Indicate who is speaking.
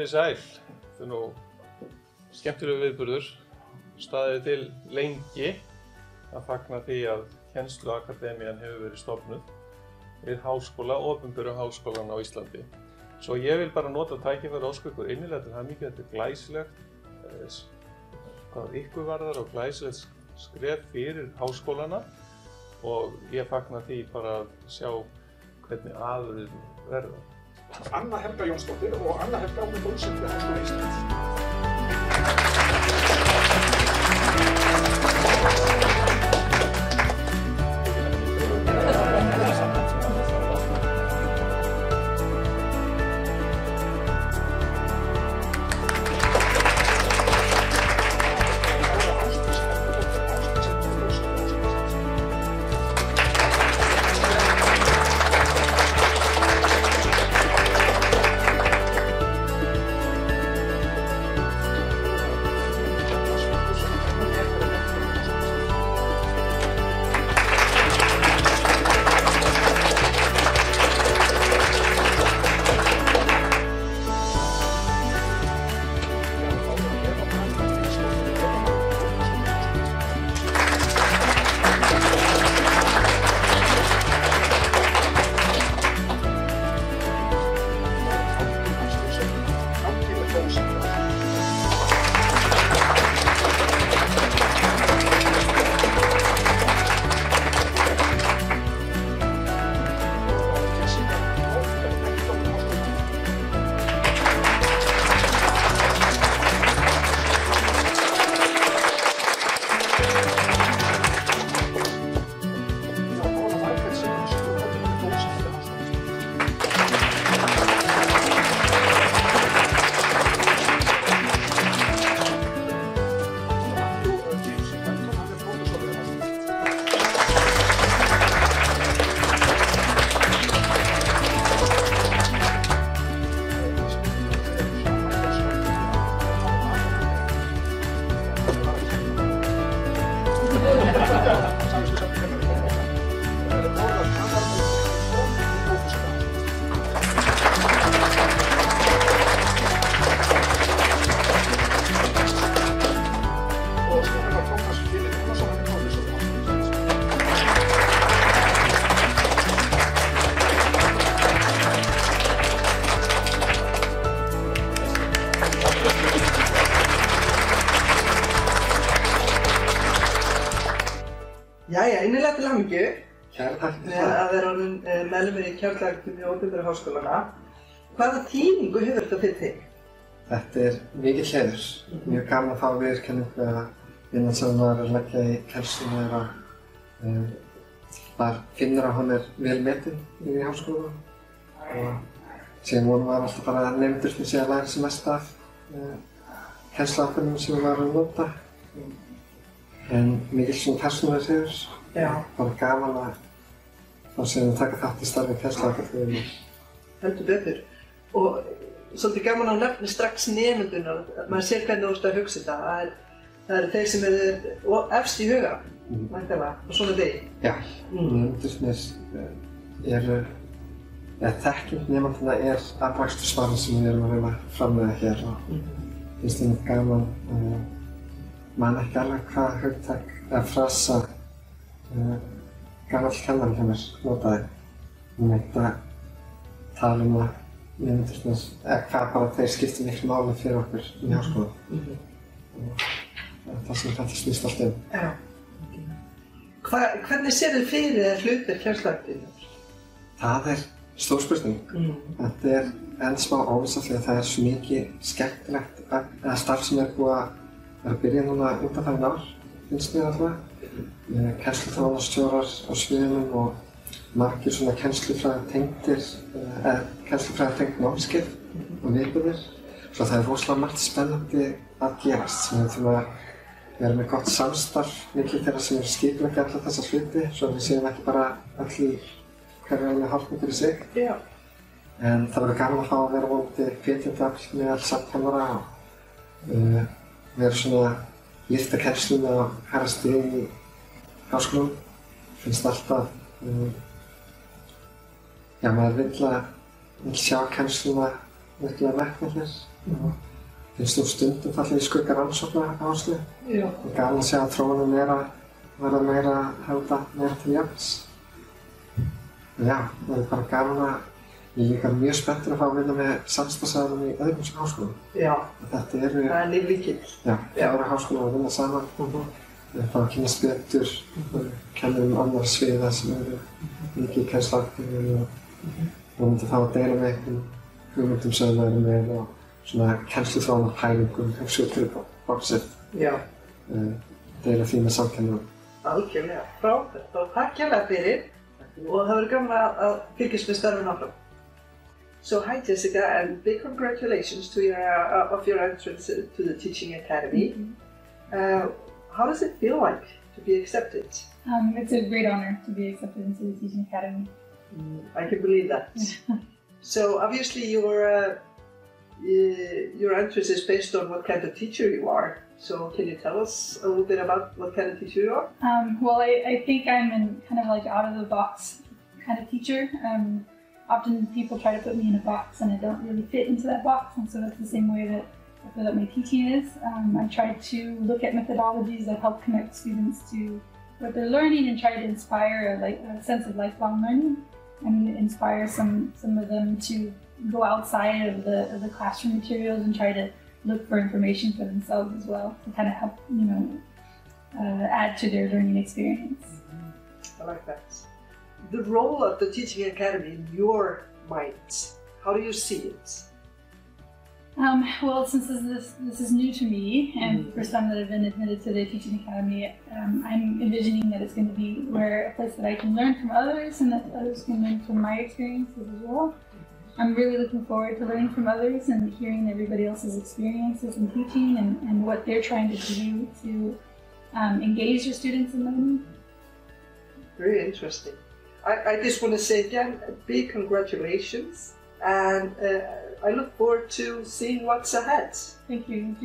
Speaker 1: Komið sæl. Þetta nú skemmtilegu viðburður. Staðið til lengi að fagna því að Kennsluakademían hefur verið stofnuð við háskóla, opinberu háskólan á Íslandi. Svo ég vil bara nota tækifæri og óska ykkur innilega til hamingju. Þetta glæsilegt, hvað ykkur varðar og glæsilegt skref fyrir háskólana og ég fagna því bara að sjá hvernig aðurinn verða.
Speaker 2: Anna Helga Jónsdóttir og Anna Helga dósent við Háskóla Íslands.
Speaker 3: Jæja, innilega til hamingju
Speaker 2: Kæra takk fyrir
Speaker 3: með að vera orðin meðlimur í Kennsluakademíu opinberu háskólana. Hvaða þýðingu hefur þetta fyrir þig?
Speaker 4: Þetta mikill heiður. Mjög gaman að fá viðurkenningu að vinnan sem maður að leggja í kennsluna maður finnur að hún vel metin í háskólanum og síðan vonum maður alltaf bara að nemendurnir sé að læra sem mest af kennsluaðferðum sem maður að nota. En mikill svona persónulegur heiður. Bara gaman að fá síðan að taka þátt í starfi Kennsluakademíu.
Speaker 3: Heldur betur. Og svolítið gaman að nefna strax nemendunar. Maður sér hvernig þú ert að hugsa þetta. Það eru þeir sem eru efst í huga, væntanlega, og svona þig.
Speaker 4: Já, nemendurnir þekking nemendurna afrakstursvaran sem við erum að reyna að framleiða hér og finnst þetta gaman. Man ekki alveg hvaða hugtak eða frasa gamall kennari hjá mér notaði. Hún veit að tala að nemendurnir, eða hvað bara þeir skipta miklu máli fyrir okkur í háskóla. Það sem þetta snýst allt um.
Speaker 3: Já. Hvernig sér þið fyrir þér hlutverk Kennsluakademíunnar?
Speaker 4: Það stór spurning. Þetta enn smá óvissa því að það svo mikið skemmtilegt eða starf sem búið að byrja núna undanfarin ár, finnst mér alltaf. Kennsluþróunarstjórar á sviðunum og margir svona kennslufræðitengd námskeið og viðburðir. Svo það rosalega margt spennandi að gerast sem við þurfum að vera með gott samstarf milli þeirra sem skipuleggja alla þessa hluti, svo við séum ekki bara öll í hverju einu hálfni fyrir sig.
Speaker 3: Já.
Speaker 4: En það verður gaman að fá að vera vonandi hvetjandi afl meðal samkennara og vera svona lyfta kennsluna og hærra stig í háskólanum. Finnst alltaf maður vill sjá kennsluna virkilega metna hér. Finnst þú stundum fallið í skugga rannsóknaráherslu og gaman að sjá að þróunin er að verða meira höfða meira til jafns. Já, það er bara gaman að ég er líka mjög spenntur að fá að vinna með samstarfsaðilum í öðrum háskólum.
Speaker 3: Já,
Speaker 4: Þetta eru
Speaker 3: það er líflíkill.
Speaker 4: Já, 4 háskólar að vinna saman. Við fáum að kynnast betur, kennum annar sviða sem eru mikið í kennsluaktífinu og myndi þá að deila með einhverjum hugmyndum sem það eru með og svona kennsluþróunar pælingum, hugsa út fyrir boxið,
Speaker 3: Já,
Speaker 4: deila því með samkennum.
Speaker 3: algjörlega. Frábært og takk hérlega fyrir og það verður gaman að fylgjast með starfinu áfram. So hi Jessica, and big congratulations to your entrance to the Teaching Academy. How does it feel like to be accepted?
Speaker 5: It's a great honor to be accepted into the Teaching Academy.
Speaker 3: I can believe that. So obviously your entrance is based on what kind of teacher you are. So can you tell us a little bit about what kind of teacher you are?
Speaker 5: Well, I think I'm an kind of like out of the box kind of teacher. Often people try to put me in a box and I don't really fit into that box, and so that's the same way that I feel that my teaching is. I try to look at methodologies that help connect students to what they're learning and try to inspire a sense of lifelong learning and inspire some of them to go outside of the classroom materials and try to look for information for themselves as well to kind of help, add to their learning experience.
Speaker 3: I like that. The role of the Teaching Academy in your mind, how do you see it?
Speaker 5: Well, since this is new to me and the first time that I've been admitted to the Teaching Academy, I'm envisioning that it's going to be a place that I can learn from others and that others can learn from my experiences as well. I'm really looking forward to learning from others and hearing everybody else's experiences in teaching and what they're trying to do to engage your students in learning.
Speaker 3: Very interesting. I just want to say again, big congratulations, and I look forward to seeing what's ahead.
Speaker 5: Thank you.